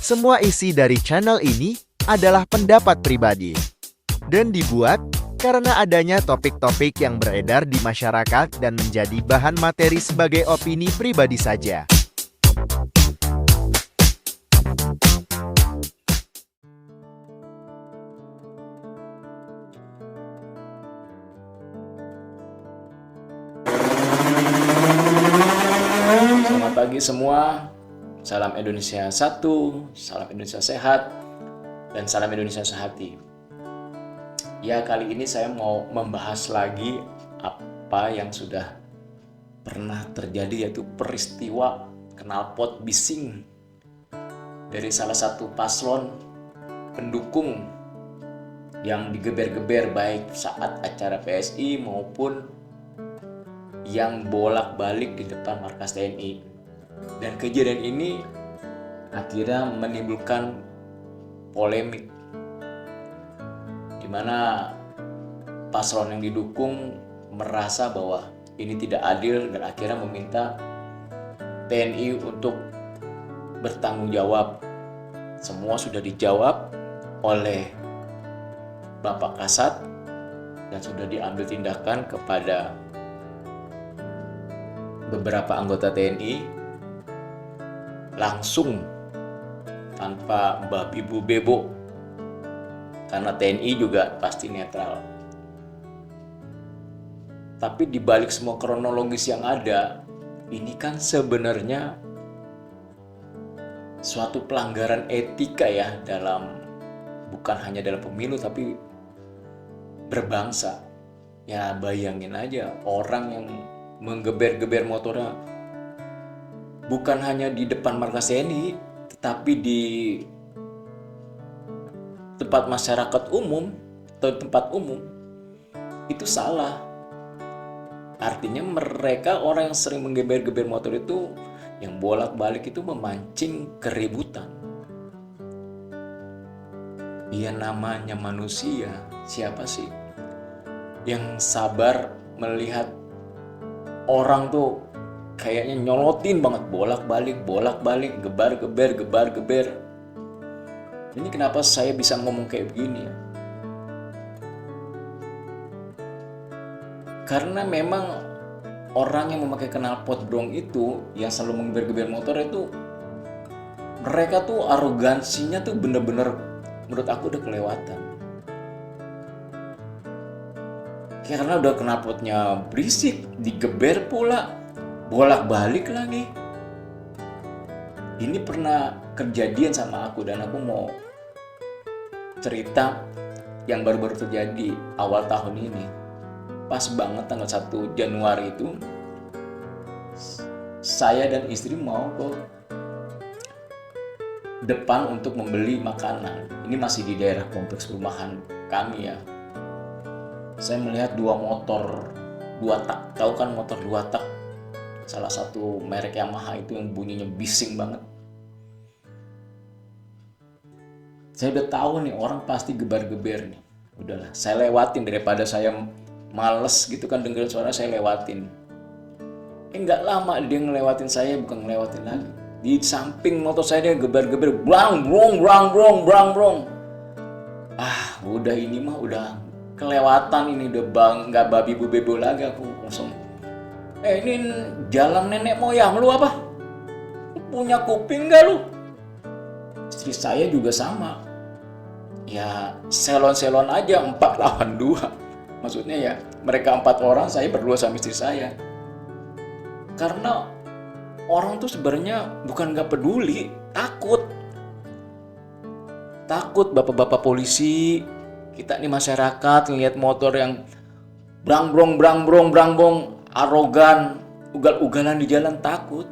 Semua isi dari channel ini adalah pendapat pribadi dan dibuat karena adanya topik-topik yang beredar di masyarakat dan menjadi bahan materi sebagai opini pribadi saja. Selamat pagi semua, salam Indonesia satu, salam Indonesia sehat, dan salam Indonesia sehati. Ya, kali ini saya mau membahas lagi apa yang sudah pernah terjadi, yaitu peristiwa knalpot bising dari salah satu paslon pendukung yang digeber-geber baik saat acara PSI maupun yang bolak-balik di depan markas TNI. Dan kejadian ini akhirnya menimbulkan polemik di mana paslon yang didukung merasa bahwa ini tidak adil dan akhirnya meminta TNI untuk bertanggung jawab. Semua sudah dijawab oleh Bapak Kasat dan sudah diambil tindakan kepada beberapa anggota TNI langsung tanpa babi bu bebo, karena TNI juga pasti netral. Tapi dibalik semua kronologis yang ada, ini kan sebenarnya suatu pelanggaran etika ya, bukan hanya dalam pemilu tapi berbangsa. Ya bayangin aja orang yang menggeber-geber motornya bukan hanya di depan markas TNI, tetapi di tempat masyarakat umum atau tempat umum, itu salah. Artinya mereka orang yang sering menggeber-geber motor itu, yang bolak-balik itu memancing keributan. Ya namanya manusia, siapa sih yang sabar melihat orang tuh kayaknya nyolotin banget, bolak-balik, gebar-geber. Ini kenapa saya bisa ngomong kayak begini ya? Karena memang orang yang memakai knalpot brong itu, yang selalu menggeber-geber motor itu, mereka tuh arogansinya tuh bener-bener menurut aku udah kelewatan. Karena udah knalpotnya berisik, digeber pula, bolak-balik lagi. Ini pernah kejadian sama aku dan aku mau cerita yang baru-baru terjadi awal tahun ini. Pas banget tanggal 1 Januari itu, saya dan istri mau ke depan untuk membeli makanan. Ini masih di daerah kompleks perumahan kami ya. Saya melihat dua motor 2 tak, tahu kan motor 2 tak, salah satu merek Yamaha itu yang bunyinya bising banget. Saya udah tahu nih orang pasti gebar-geber nih. Udahlah, saya lewatin daripada saya males gitu kan dengerin suara, saya lewatin. Nggak lama dia ngelewatin saya, bukan ngelewatin lagi. Di samping motor saya dia gebar-geber, brang brong. Ah, udah ini mah udah kelewatan, ini udah nggak babi bu bebo lagi. Aku langsung, ini jalan nenek moyang lu apa? Lu punya kuping nggak lu? Istri saya juga sama. Ya selon-selon aja, 4 lawan 2. Maksudnya ya mereka 4 orang, saya berdua sama istri saya. Karena orang tuh sebenarnya bukan nggak peduli, takut bapak-bapak polisi. Kita nih masyarakat ngeliat motor yang brang brong, arogan, ugal-ugalan di jalan, takut.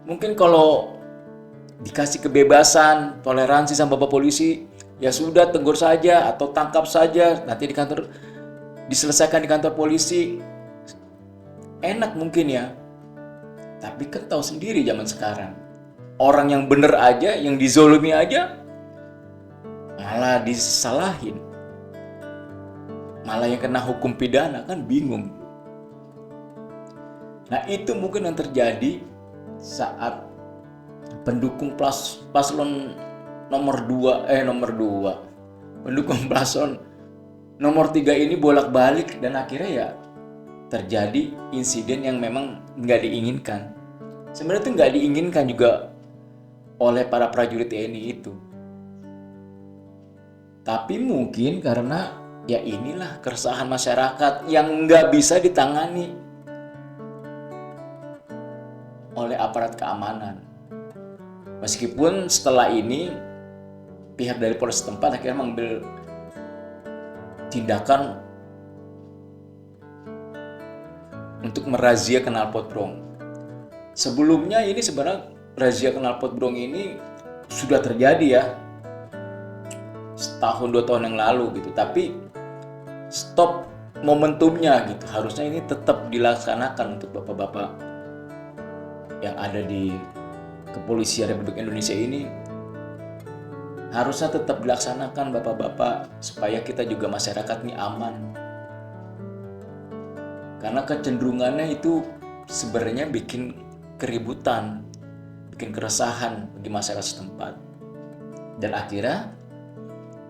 Mungkin kalau dikasih kebebasan, toleransi sama bapak polisi, ya sudah tegur saja atau tangkap saja, nanti diselesaikan di kantor polisi. Enak mungkin ya. Tapi kan tahu sendiri zaman sekarang. Orang yang bener aja, yang dizolimi aja, malah disalahin, malah yang kena hukum pidana, kan bingung. Nah itu mungkin yang terjadi saat pendukung paslon nomor 2 pendukung paslon nomor 3 ini bolak-balik, dan akhirnya ya terjadi insiden yang memang nggak diinginkan. Sebenarnya itu nggak diinginkan juga oleh para prajurit TNI itu. Tapi mungkin karena ya inilah keresahan masyarakat yang nggak bisa ditangani oleh aparat keamanan. Meskipun setelah ini pihak dari Polres setempat akhirnya mengambil tindakan untuk merazia knalpot brong. Sebelumnya ini sebenarnya razia knalpot brong ini sudah terjadi ya, setahun 2 tahun yang lalu gitu. Tapi stop momentumnya gitu. Harusnya ini tetap dilaksanakan untuk bapak-bapak yang ada di Kepolisian Republik Indonesia ini. Harusnya tetap dilaksanakan bapak-bapak, supaya kita juga masyarakat ini aman. Karena kecenderungannya itu sebenarnya bikin keributan, bikin keresahan bagi masyarakat setempat. Dan akhirnya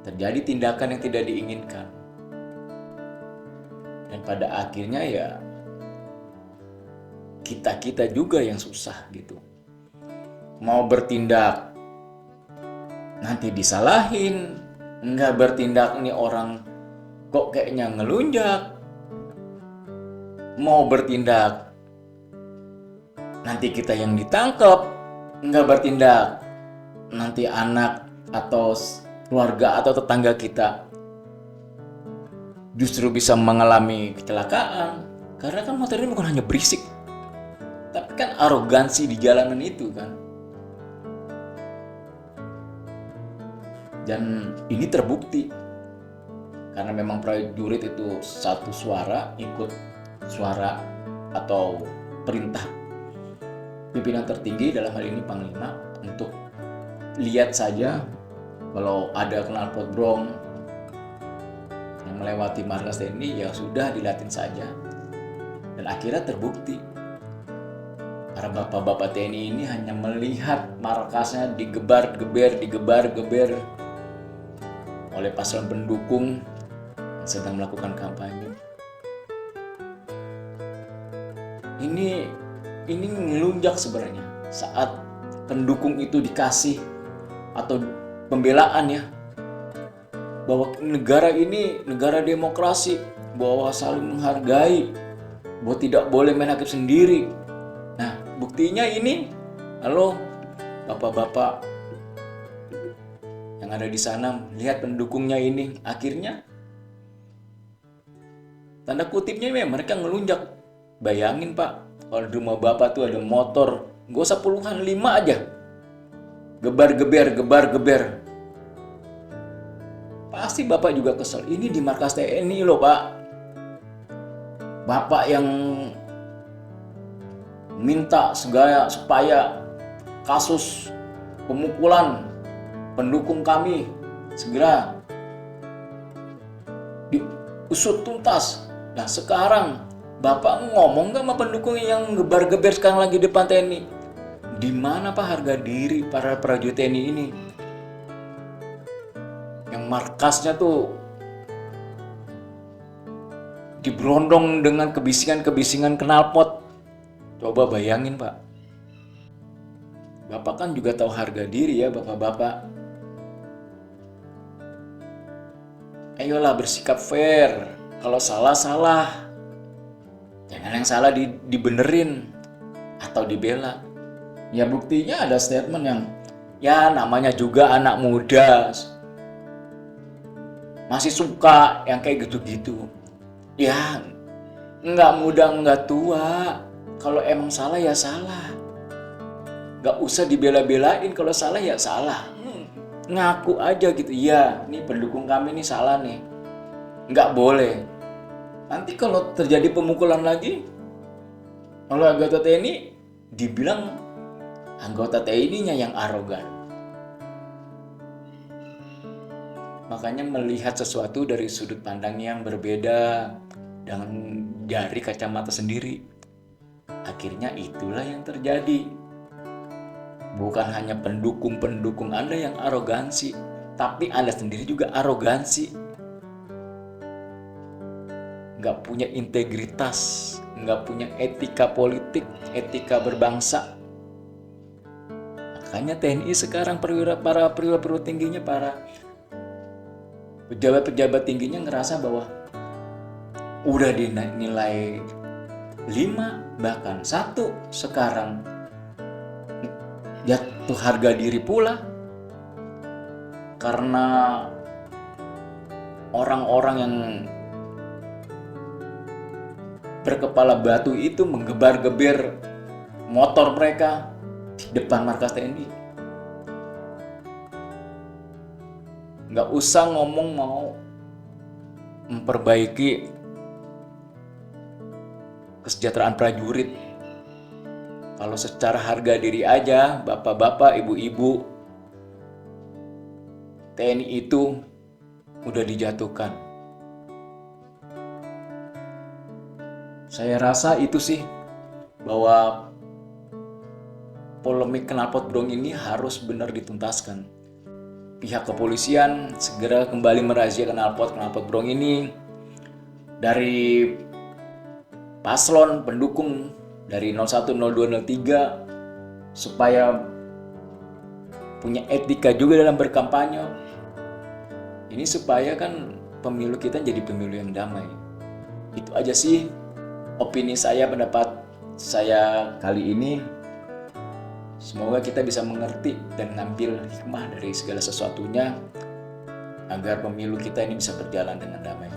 terjadi tindakan yang tidak diinginkan. Dan pada akhirnya ya kita juga yang susah gitu. Mau bertindak nanti disalahin, nggak bertindak nih orang kok kayaknya ngelunjak. Mau bertindak nanti kita yang ditangkap, nggak bertindak nanti anak atau keluarga atau tetangga kita justru bisa mengalami kecelakaan. Karena kan motor ini bukan hanya berisik, tapi kan arogansi di jalanan itu kan. Dan ini terbukti karena memang prajurit itu satu suara, ikut suara atau perintah pimpinan tertinggi, dalam hal ini Panglima, untuk lihat saja kalau ada knalpot brong yang melewati markas TNI, ya sudah dilihatin saja. Dan akhirnya terbukti para bapak-bapak TNI ini hanya melihat markasnya digebar-geber oleh paslon pendukung yang sedang melakukan kampanye. Ini ngelunjak sebenarnya saat pendukung itu dikasih atau pembelaan ya, bahwa negara ini negara demokrasi, bahwa saling menghargai, bahwa tidak boleh main hakim sendiri. Nah, buktinya ini, halo bapak-bapak yang ada di sana, lihat pendukungnya ini, akhirnya tanda kutipnya mereka ngelunjak. Bayangin Pak, kalau di rumah bapak tuh ada motor, gak usah puluhan, 5 aja, gebar-geber. Pasti bapak juga kesel. Ini di markas TNI loh Pak. Bapak yang minta supaya kasus pemukulan pendukung kami segera diusut tuntas. Nah sekarang Bapak ngomong gak sama pendukung yang gebar-geber sekarang lagi depan TNI? Di mana Pak harga diri para prajurit TNI ini? Yang markasnya tuh diberondong dengan kebisingan knalpot. Coba bayangin Pak. Bapak kan juga tahu harga diri ya bapak-bapak. Ayolah bersikap fair. Kalau salah. Jangan yang salah dibenerin atau dibela. Ya buktinya ada statement yang ya namanya juga anak muda, masih suka yang kayak gitu-gitu. Ya nggak muda nggak tua. Kalau emang salah ya salah. Nggak usah dibela-belain, kalau salah ya salah. Ngaku aja gitu. Ya nih pendukung kami nih salah nih. Nggak boleh. Nanti kalau terjadi pemukulan lagi oleh anggota TNI, dibilang anggota TNI-nya yang arogan. Makanya melihat sesuatu dari sudut pandang yang berbeda dengan dari kacamata sendiri, akhirnya itulah yang terjadi. Bukan hanya pendukung-pendukung Anda yang arogansi, tapi Anda sendiri juga arogansi. Nggak punya integritas, nggak punya etika politik, etika berbangsa. Makanya TNI sekarang para perwira tingginya, para pejabat-pejabat tingginya ngerasa bahwa udah dinilai 5 bahkan 1 sekarang jatuh harga diri pula karena orang-orang yang berkepala batu itu menggebar-geber motor mereka di depan markas TNI. Nggak usah ngomong mau memperbaiki kesejahteraan prajurit. Kalau secara harga diri aja, bapak-bapak, ibu-ibu, TNI itu udah dijatuhkan. Saya rasa itu sih, bahwa polemik knalpot brong ini harus benar dituntaskan. Pihak kepolisian segera kembali merazia knalpot brong ini. Dari paslon pendukung dari 01, 02, 03 supaya punya etika juga dalam berkampanye. Ini supaya kan pemilu kita jadi pemilu yang damai. Itu aja sih opini saya, pendapat saya kali ini. Semoga kita bisa mengerti dan ngambil hikmah dari segala sesuatunya agar pemilu kita ini bisa berjalan dengan damai.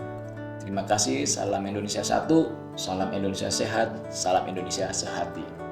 Terima kasih. Salam Indonesia 1, salam Indonesia sehat, salam Indonesia sehati.